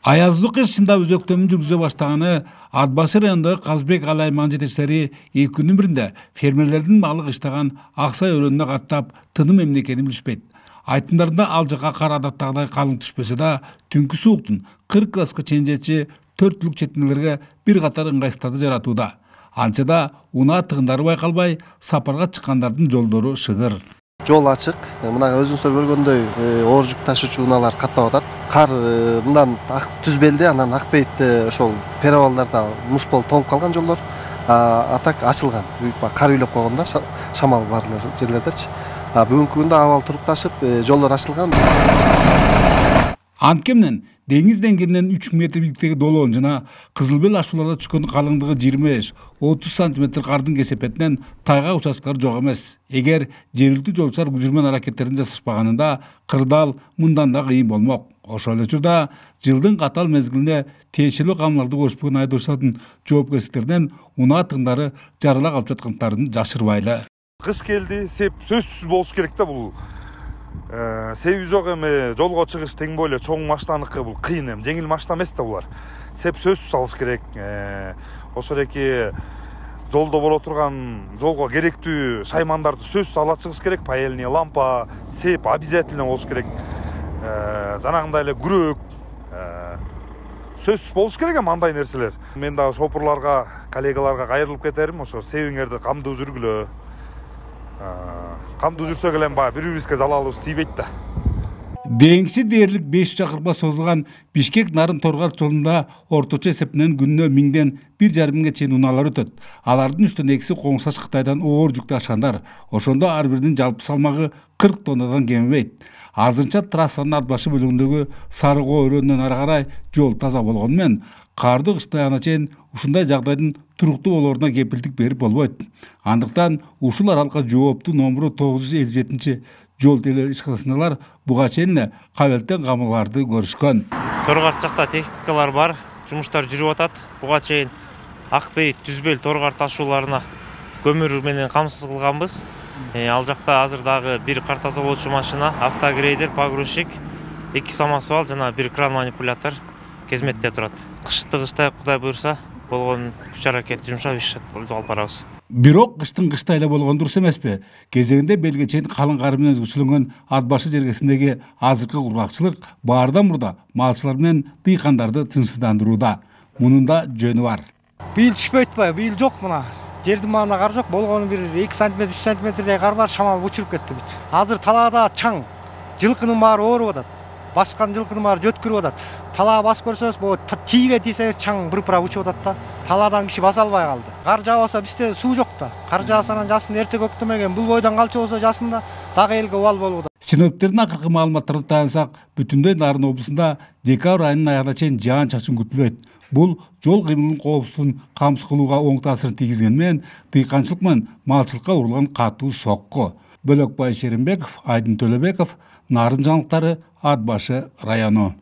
Аяздык ишинде өзөктөмүн жүргүзө баштаганы Ат башы районундагы Казбек Алай мал жетекчилери 2 күндүн биринде фермерлердин малы кыштаган Аксай өрөөнүнө каттап тыным эмне экенин билишпейт. Айтымдарында ал жака кар адаттагыдай калың түшпөсө да, түнкү сууктун 40 градуска чейин жетиши 4 түлүк четинелерге бир катар ыңгайсыздарды жаратууда. Анчада унаа тыгындары байкалбай, сапарга чыккандардын жолдору шыгыр. Жол ачык, мына өзүңүздөр көргөндөй оор жүк ташуучу унаалар каттап атат. Кар мындан түзбелде, анан Акбейитте ошол перевалдарда муз болуп тоңуп калган жолдор, атак ачылган. Кар үйлөп койгондо шамал бар жерлердечи. Бүгүнкү күндө абал турукташып, жолдор ачылган. Анткенен деңиз деңгээлинен 3 метр бийликтеги долоон жана Кызылбел ашууларда түшкөн калыңдыгы 25-30 сантиметр кардын кесепетинен тайгак участкалар жок эмес. Эгер жергиликтүү жолчулар күжүрмөн аракеттерин жасашпаганында кырдаал мындан да кыйын болмок. Ошол эле учурда жылдын катал мезгилинде тиешелүү камаларды көрүшпөгөн айдоочулардын жоопкерчиликтеринен унаа тыгындары жарыла калып жаткандарын жашырбайлы. Кыш келди, сеп сөзсүз болуш керек да бул. Себеби жок эми жолго чыгыш тең бойло чоң машинаныкы бул кыйын эми, жеңил машина эмес да булар. Сеп сөзсүз алыш керек. Ошол эки жолдо боло турган жолго керектүү шаймандарды сөзсүз ала чыгыш керек. Паяльный лампа, сеп обязательно болуш керек. Жанагындай эле күрөк сөзсүз болуш керек эми андай нерселер. Мен дагы шопурларга, коллегаларга кайрылып кетерим, ошо себиңерди камдуу жүргүлө. Камдуу жүрсөк эле баягы бири-бирибизге залалыбыз тийбейт да. Деңси дээрлик 5 чакырга созулган Бишкек-Нарын Торгат жолунда орточо эсепинен күнүнө 1000ден 1,5 миңге чейин унаалар өтөт. Алардын үчтөн экиси коңшаш Кытайдан оор жүк ташыгандар. Ошондо ар биринин жалпы салмагы 40 тоннадан кемебейт. Азырынча трассанын Ат башы бөлүгүндөгү Сарыгоо өрөөнүнөн ары карай жол таза болгону менен карды кыштагына чейин ушундай жагдайдын туруктуу болооруна кепилдик берип болбойт. Андыктан ушул аралыкка жооптуу номуру 957 жол теле ишканасыналар буга чейин эле кабелтен камаларды көрүшкөн. Торгарт жакта техникалар бар, жумуштар жүрүп атат. Буга чейин Акбейит, Түзбел, Торгарт ташууларына көмүр менен камсыз кылганбыз. Ал жакта азыр дагы бир кар тазалоочу машина, автогрейдер, погрузчик, 2 самосвал жана бир кран манипулятор кезметте турат. Кышта Кудай буйрса болгон күч аракет жумшап иш алып барабыз. Бирок кыштын кыштай эле болгон дурус эмеспи? Кезегинде белге чейин калың кар менен өзгөчөлөнгөн Ат башы жергесиндеги азыркы кургакчылык баардан мурда малчылар менен дыйкандарды тынчсыздандырууда. Мунун да жөнү бар. Бийил түшпөйт ба? Бийил жок мына. Жердин маана кар жок, болгону бир 2 см, 3 см кар бар, шамал учуруп кетти бүт. Азыр талаада чаң, жылкынын баары ооруп атат. Баскан жылкынын баары жөткүрүп атат. Талаа басып көрсөңүз, бу тийге тийсеңиз чаң бырпыра учуп атат да. Талаадан киши баса албай калды. Кар жаабаса бизде суу жок да. Кар жааса анан жасын эрте көктөмөгөн, бул бойдон калчу болсо жасында дагы элге убал болууда. Синоптиктердин акыркы маалыматтарына таянсак, бүтүндөй Нарын облусунда декабрь айынын аягына чейин жаан-чачын күтүлбөйт. Бул жол кыймылынын коопсуздугун камсыз кылууга оң таасирин тийгизгени менен дыйканчылык менен малчылыкка урулган катуу сокку. Бөлөкбай Шеримбеков, Айдын Төлөбеков, Нарын жаңылыктары, Ат башы району.